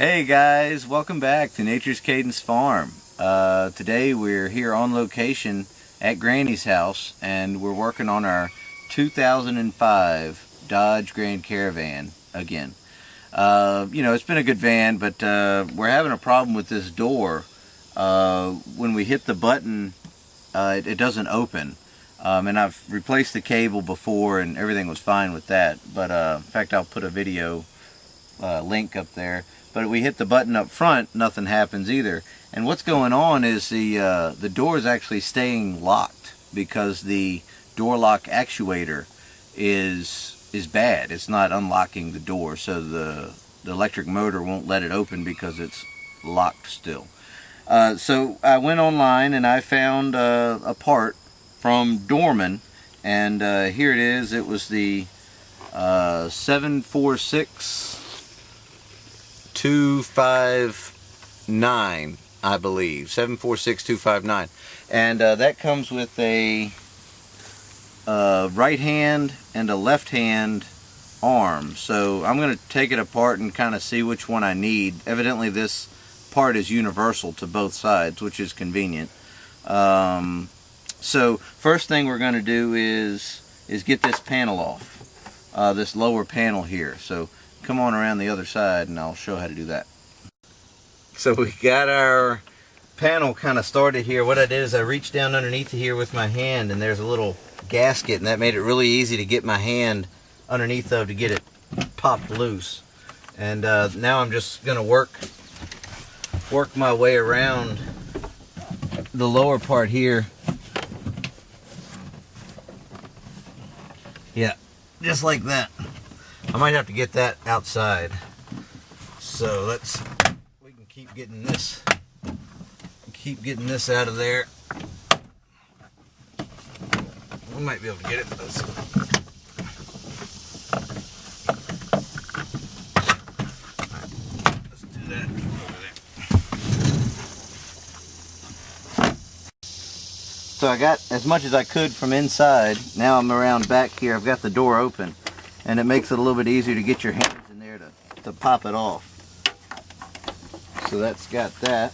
Hey guys, welcome back to Nature's Cadence Farm. Today we're here on location at Granny's house and we're working on our 2005 Dodge Grand Caravan again. You know, it's been a good van, but we're having a problem with this door. When we hit the button, it doesn't open. And I've replaced the cable before and everything was fine with that. But in fact, I'll put a video link up there. But we hit the button up front, nothing happens either. And what's going on is the door is actually staying locked because the door lock actuator is bad. It's not unlocking the door, so the electric motor won't let it open because it's locked still. So I went online and I found a part from Dorman, and here it is. It was the 746-259, I believe, 746-259, and that comes with a right hand and a left hand arm. So I'm going to take it apart and kind of see which one I need. Evidently this part is universal to both sides, which is convenient. So first thing we're going to do is get this panel off, this lower panel here. So come on around the other side and I'll show how to do that. So we got our panel kind of started here. What I did is I reached down underneath here with my hand, and there's a little gasket, and that made it really easy to get my hand underneath though to get it popped loose. And now I'm just going to work my way around the lower part here. Yeah, just like that. I might have to get that outside. So we can keep getting this out of there. We might be able to get it. Let's do that over there. So I got as much as I could from inside. Now I'm around back here. I've got the door open, and it makes it a little bit easier to get your hands in there to pop it off. So that's got that.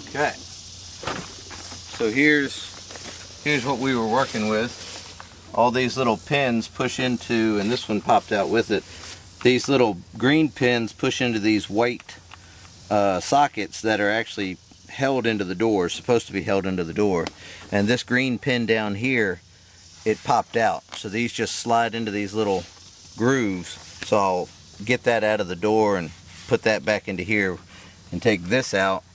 Okay. So here's what we were working with. All these little pins push into, and this one popped out with it. These little green pins push into these white sockets that are actually held into the door, supposed to be held into the door. And this green pin down here, it popped out. So these just slide into these little grooves. So I'll get that out of the door and put that back into here and take this out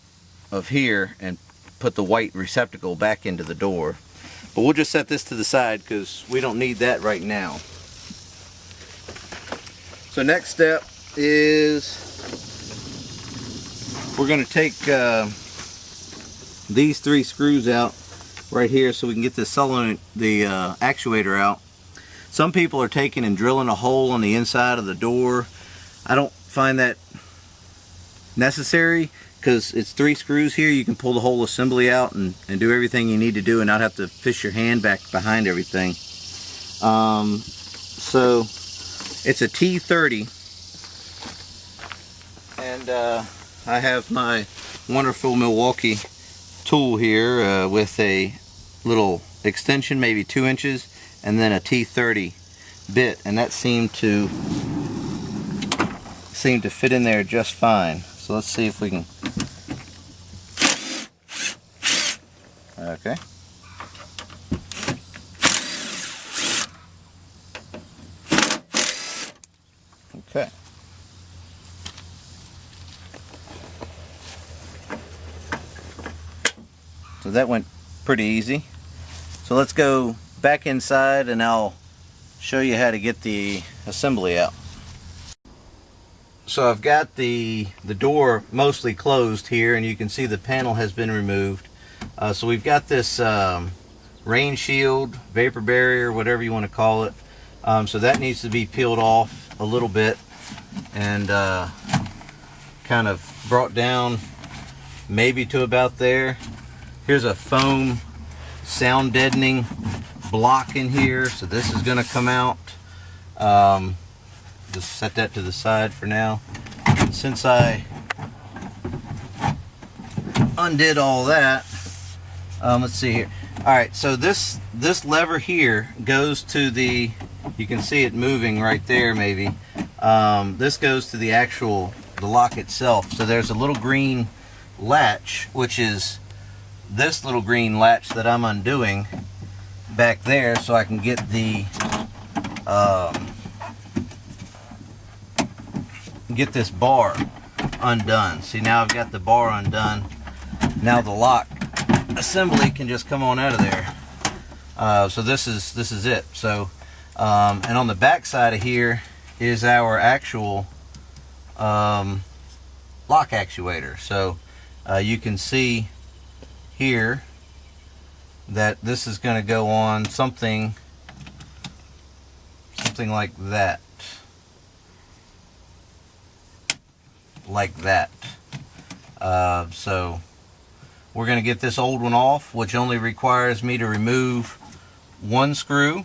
of here and put the white receptacle back into the door. But we'll just set this to the side because we don't need that right now. So next step is we're going to take these three screws out right here so we can get this solenoid, the actuator out. Some people are taking and drilling a hole on the inside of the door. I don't find that necessary because it's three screws here. You can pull the whole assembly out and do everything you need to do and not have to fish your hand back behind everything. So it's a T30, and I have my wonderful Milwaukee tool here with a little extension, maybe 2 inches, and then a T30 bit, and that seemed to fit in there just fine. So let's see if we can. Okay. Okay. So that went pretty easy. So let's go back inside and I'll show you how to get the assembly out. So I've got the door mostly closed here, and you can see the panel has been removed. So we've got this rain shield, vapor barrier, whatever you want to call it. So that needs to be peeled off a little bit and kind of brought down maybe to about there. Here's a foam sound deadening block in here, so this is going to come out. Just set that to the side for now. Since I undid all that, let's see here. Alright, so this lever here goes to the, you can see it moving right there maybe. This goes to the lock itself. So there's a little green latch, which is this little green latch that I'm undoing back there, so I can get the get this bar undone. See, now I've got the bar undone. Now the lock assembly can just come on out of there. So this is it. So and on the back side of here is our actual lock actuator. So you can see here that this is going to go on something like that. So we're going to get this old one off, which only requires me to remove one screw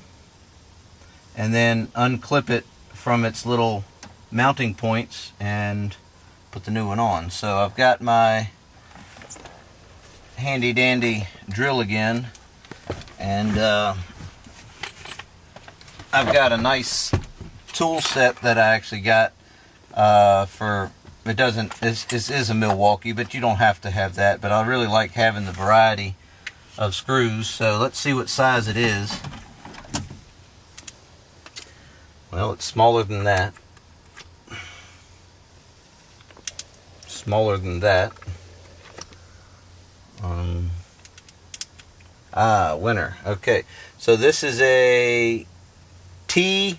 and then unclip it from its little mounting points and put the new one on. So I've got my handy dandy drill again, and I've got a nice tool set that I actually got for, this is a Milwaukee, but you don't have to have that, but I really like having the variety of screws. So let's see what size it is. Well, it's smaller than that. Smaller than that. Winner. Okay, so this is a T15,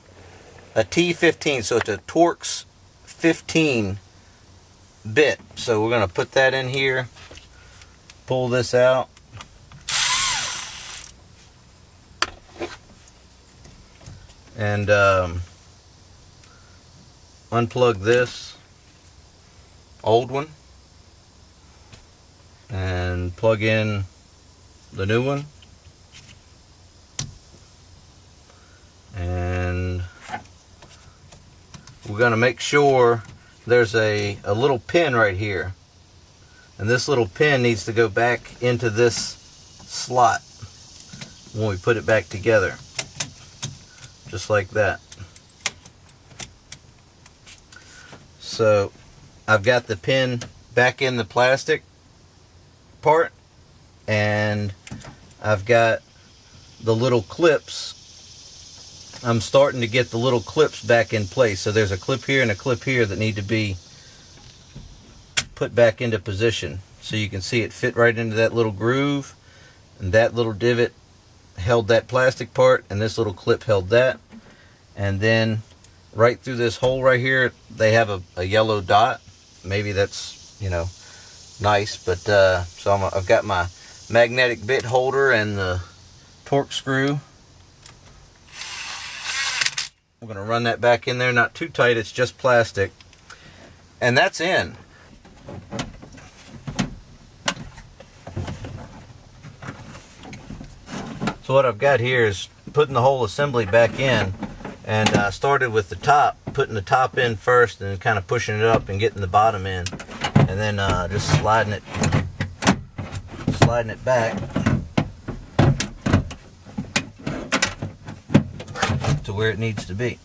so it's a Torx 15 bit. So we're going to put that in here, pull this out, and unplug this old one and plug in the new one, and we're going to make sure there's a little pin right here, and this little pin needs to go back into this slot when we put it back together, just like that. So I've got the pin back in the plastic part, and I've got the little clips. I'm starting to get the little clips back in place. So there's a clip here and a clip here that need to be put back into position. So you can see it fit right into that little groove, and that little divot held that plastic part, and this little clip held that. And then right through this hole right here, they have a yellow dot. Maybe that's, you know, nice, but so I've got my magnetic bit holder and the Torx screw. I'm going to run that back in there, not too tight, it's just plastic, and that's in. So what I've got here is putting the whole assembly back in, and I started with the top, putting the top in first and kind of pushing it up and getting the bottom in, and then just sliding it back to where it needs to be.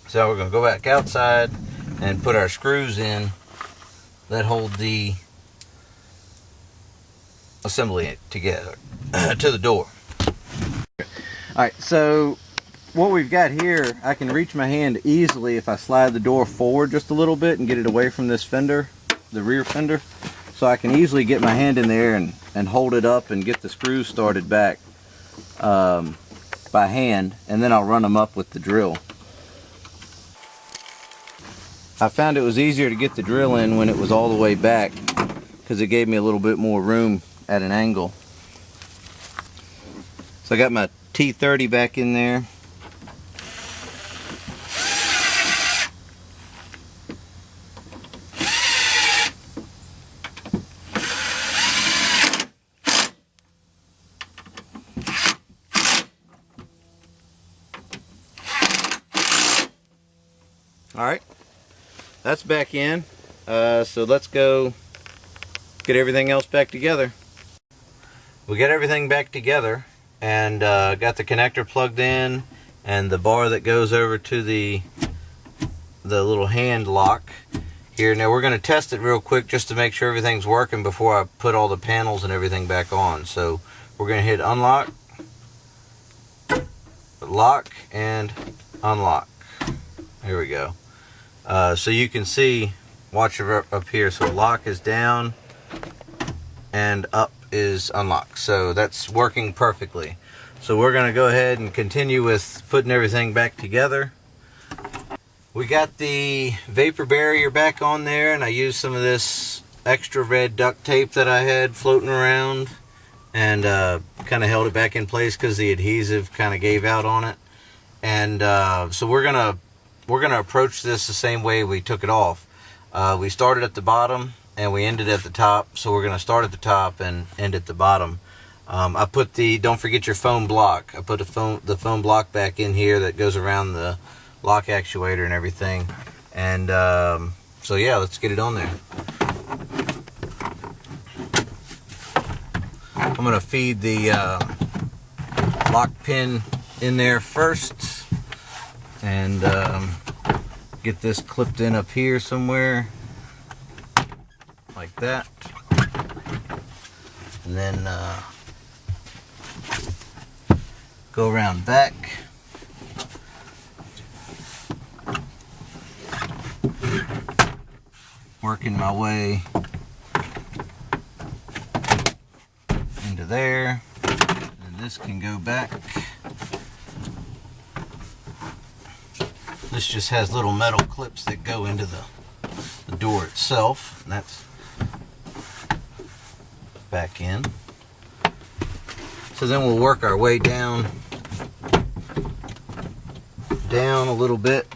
So we're going to go back outside and put our screws in that hold the assembly together to the door. Alright, so what we've got here, I can reach my hand easily if I slide the door forward just a little bit and get it away from this fender, the rear fender. So I can easily get my hand in there and hold it up and get the screws started back by hand, and then I'll run them up with the drill. I found it was easier to get the drill in when it was all the way back, because it gave me a little bit more room at an angle. So I got my T30 back in there. Alright, that's back in. So let's go get everything else back together. We got everything back together and got the connector plugged in and the bar that goes over to the little hand lock here. Now we're going to test it real quick just to make sure everything's working before I put all the panels and everything back on. So we're going to hit unlock, lock, and unlock. Here we go. So you can see, watch it up here. So lock is down and up is unlocked. So that's working perfectly. So we're going to go ahead and continue with putting everything back together. We got the vapor barrier back on there, and I used some of this extra red duct tape that I had floating around and kind of held it back in place because the adhesive kind of gave out on it. And so we're gonna approach this the same way we took it off. We started at the bottom and we ended at the top, so we're gonna start at the top and end at the bottom. I put don't forget your foam block. I put the foam block back in here that goes around the lock actuator and everything. And so yeah, let's get it on there. I'm gonna feed the lock pin in there first and get this clipped in up here somewhere like that, and then go around back. Working my way into there, and this can go back. This just has little metal clips that go into the door itself, and that's back in. So then we'll work our way down a little bit.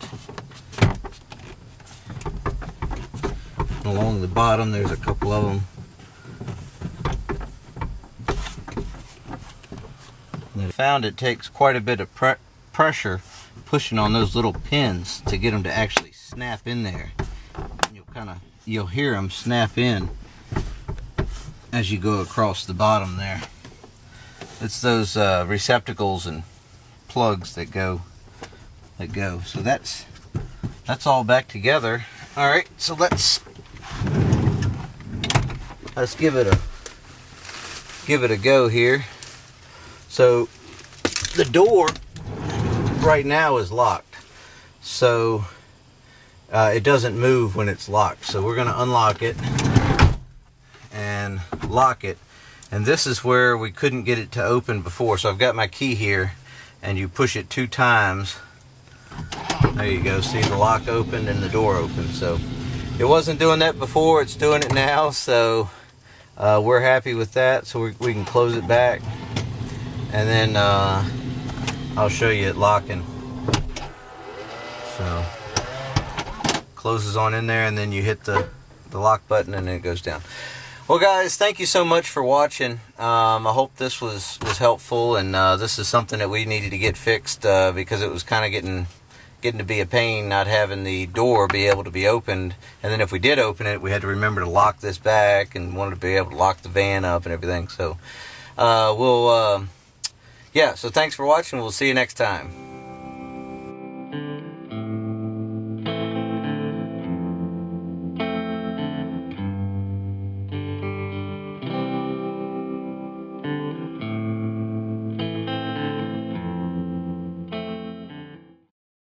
Along the bottom, there's a couple of them. And I found it takes quite a bit of pressure pushing on those little pins to get them to actually snap in there. You'll hear them snap in as you go across the bottom there. It's those receptacles and plugs that go. So that's all back together. All right, so let's give it a go here. So the door right now is locked, so it doesn't move when it's locked. So we're going to unlock it and lock it, and this is where we couldn't get it to open before. So I've got my key here, and you push it 2 times. There you go. See, the lock opened and the door opened. So it wasn't doing that before, it's doing it now. So we're happy with that. So we can close it back, and then I'll show you it locking. So closes on in there, and then you hit the lock button and it goes down. Well guys, thank you so much for watching. I hope this was helpful, and this is something that we needed to get fixed because it was kind of getting to be a pain not having the door be able to be opened. And then if we did open it, we had to remember to lock this back and wanted to be able to lock the van up and everything. So yeah, so thanks for watching. We'll see you next time.